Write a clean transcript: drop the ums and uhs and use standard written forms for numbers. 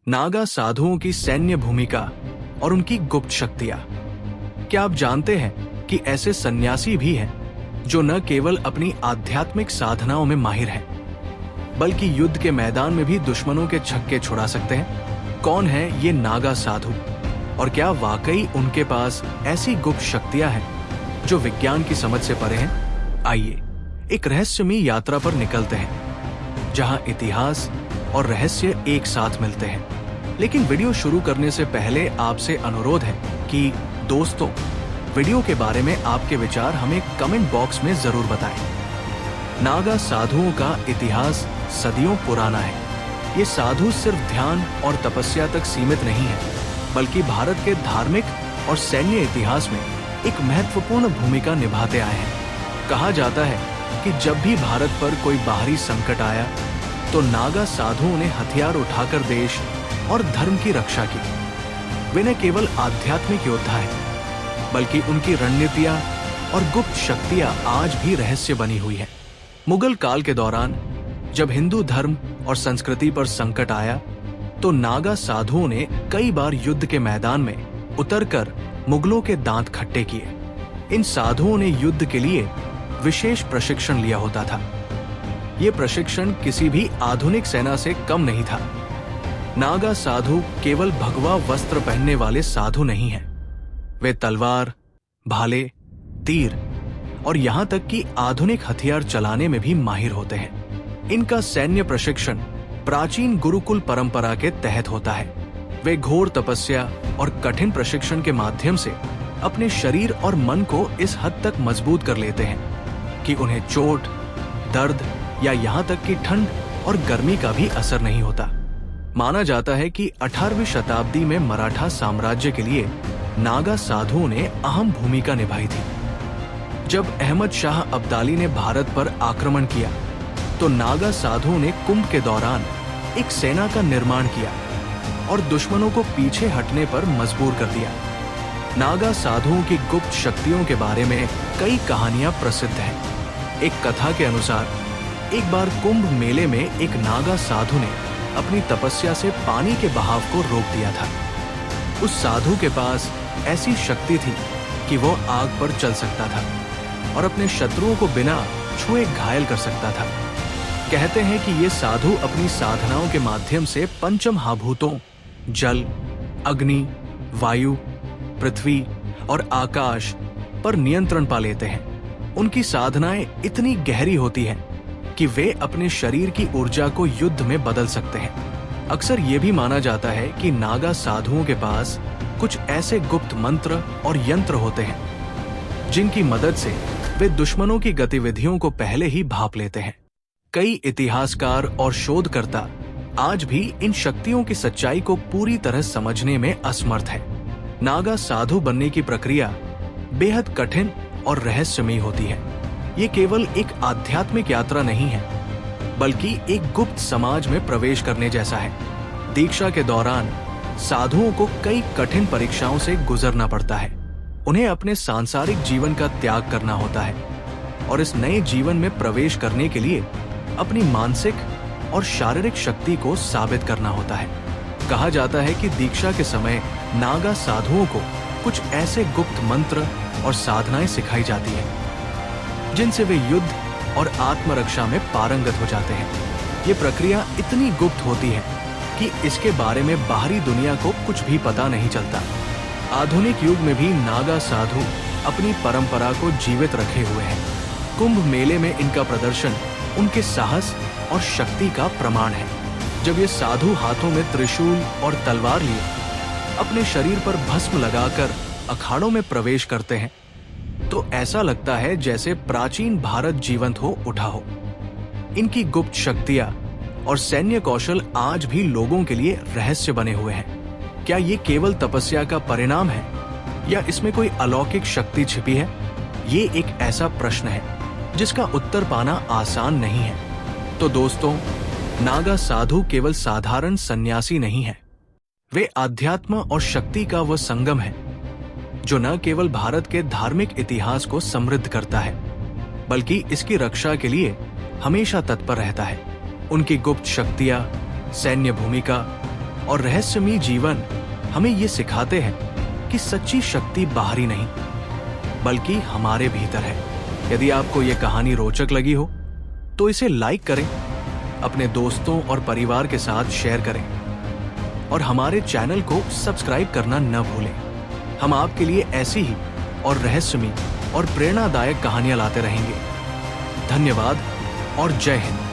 नागा साधुओं की सैन्य भूमिका और उनकी गुप्त शक्तियां। क्या आप जानते हैं कि ऐसे सन्यासी भी हैं जो न केवल अपनी आध्यात्मिक साधनाओं में माहिर हैं, बल्कि युद्ध के मैदान में भी दुश्मनों के छक्के छुड़ा सकते हैं? कौन है ये नागा साधु और क्या वाकई उनके पास ऐसी गुप्त शक्तियां हैं जो विज्ञान की समझ से परे हैं? आइए एक रहस्यमयी यात्रा पर निकलते हैं जहां इतिहास और रहस्य एक साथ मिलते हैं। लेकिन वीडियो शुरू करने से पहले आपसे अनुरोध है कि दोस्तों, वीडियो के बारे में आपके विचार हमें कमेंट बॉक्स में जरूर बताएं। नागा साधुओं का इतिहास सदियों पुराना है। ये साधु सिर्फ ध्यान और तपस्या तक सीमित नहीं है, बल्कि भारत के धार्मिक और सैन्य इतिहास में एक महत्वपूर्ण भूमिका निभाते आए हैं। कहा जाता है कि जब भी भारत पर कोई बाहरी संकट आया तो नागा साधुओं ने हथियार उठाकर देश और धर्म की रक्षा की। वे न केवल आध्यात्मिक योद्धा हैं, बल्कि उनकी रणनीतियां और गुप्त शक्तियां आज भी रहस्य बनी हुई हैं। मुगल काल के दौरान जब हिंदू धर्म और संस्कृति पर संकट आया तो नागा साधुओं ने कई बार युद्ध के मैदान में उतरकर मुगलों के दांत खट्टे किए। इन साधुओं ने युद्ध के लिए विशेष प्रशिक्षण लिया होता था। ये प्रशिक्षण किसी भी आधुनिक सेना से कम नहीं था। नागा साधु केवल भगवा वस्त्र पहनने वाले साधु नहीं हैं। वे तलवार, भाले, तीर और यहाँ तक कि आधुनिक हथियार चलाने में भी माहिर होते हैं। इनका सैन्य प्रशिक्षण प्राचीन गुरुकुल परंपरा के तहत होता है। वे घोर तपस्या और कठिन प्रशिक्षण के माध्यम से अपने शरीर और मन को इस हद तक मजबूत कर लेते हैं कि उन्हें चोट, दर्द या यहाँ तक कि ठंड और गर्मी का भी असर नहीं होता। माना जाता है कि 18वीं शताब्दी में मराठा साम्राज्य के लिए नागा साधुओं ने अहम भूमिका निभाई थी। जब अहमद शाह अब्दाली ने भारत पर आक्रमण किया तो नागा साधुओं ने कुंभ के दौरान एक सेना का निर्माण किया और दुश्मनों को पीछे हटने पर मजबूर कर दिया। नागा साधुओं की गुप्त शक्तियों के बारे में कई कहानियां प्रसिद्ध हैं। एक कथा के अनुसार एक बार कुंभ मेले में एक नागा साधु ने अपनी तपस्या से पानी के बहाव को रोक दिया था। उस साधु के पास ऐसी शक्ति थी कि वो आग पर चल सकता था और अपने शत्रुओं को बिना छुए घायल कर सकता था। कहते हैं कि ये साधु अपनी साधनाओं के माध्यम से पंच महाभूतों जल, अग्नि, वायु, पृथ्वी और आकाश पर नियंत्रण पा लेते हैं। उनकी साधनाएं इतनी गहरी होती हैं कि वे अपने शरीर की ऊर्जा को युद्ध में बदल सकते हैं। अक्सर ये भी माना जाता है कि नागा साधुओं के पास कुछ ऐसे गुप्त मंत्र और यंत्र होते हैं जिनकी मदद से वे दुश्मनों की गतिविधियों को पहले ही भांप लेते हैं। कई इतिहासकार और शोधकर्ता आज भी इन शक्तियों की सच्चाई को पूरी तरह समझने में असमर्थ हैं। नागा साधु बनने की प्रक्रिया बेहद कठिन और रहस्यमयी होती है। ये केवल एक आध्यात्मिक यात्रा नहीं है, बल्कि एक गुप्त समाज में प्रवेश करने जैसा है। दीक्षा के दौरान साधुओं को कई कठिन परीक्षाओं से गुजरना पड़ता है। उन्हें अपने सांसारिक जीवन का त्याग करना होता है और इस नए जीवन में प्रवेश करने के लिए अपनी मानसिक और शारीरिक शक्ति को साबित करना होता है। कहा जाता है कि दीक्षा के समय नागा साधुओं को कुछ ऐसे गुप्त मंत्र और साधनाएं सिखाई जाती हैं जिनसे वे युद्ध और आत्मरक्षा में पारंगत हो जाते हैं। ये प्रक्रिया इतनी गुप्त होती है कि इसके बारे में बाहरी दुनिया को कुछ भी पता नहीं चलता। आधुनिक युग में भी नागा साधु अपनी परंपरा को जीवित रखे हुए हैं। कुंभ मेले में इनका प्रदर्शन उनके साहस और शक्ति का प्रमाण है। जब ये साधु हाथों में त्रिशूल और तलवार लिए अपने शरीर पर भस्म लगाकर अखाड़ों में प्रवेश करते हैं तो ऐसा लगता है जैसे प्राचीन भारत जीवंत हो उठा हो। इनकी गुप्त शक्तियां और सैन्य कौशल आज भी लोगों के लिए रहस्य बने हुए हैं। क्या ये केवल तपस्या का परिणाम है या इसमें कोई अलौकिक शक्ति छिपी है? ये एक ऐसा प्रश्न है जिसका उत्तर पाना आसान नहीं है। तो दोस्तों, नागा साधु केवल साधारण सन्यासी नहीं है। वे आध्यात्म और शक्ति का वह संगम है जो न केवल भारत के धार्मिक इतिहास को समृद्ध करता है, बल्कि इसकी रक्षा के लिए हमेशा तत्पर रहता है। उनकी गुप्त शक्तियां, सैन्य भूमिका और रहस्यमयी जीवन हमें ये सिखाते हैं कि सच्ची शक्ति बाहरी नहीं बल्कि हमारे भीतर है। यदि आपको ये कहानी रोचक लगी हो तो इसे लाइक करें, अपने दोस्तों और परिवार के साथ शेयर करें और हमारे चैनल को सब्सक्राइब करना न भूलें। हम आपके लिए ऐसी ही और रहस्यमयी और प्रेरणादायक कहानियां लाते रहेंगे। धन्यवाद और जय हिंद।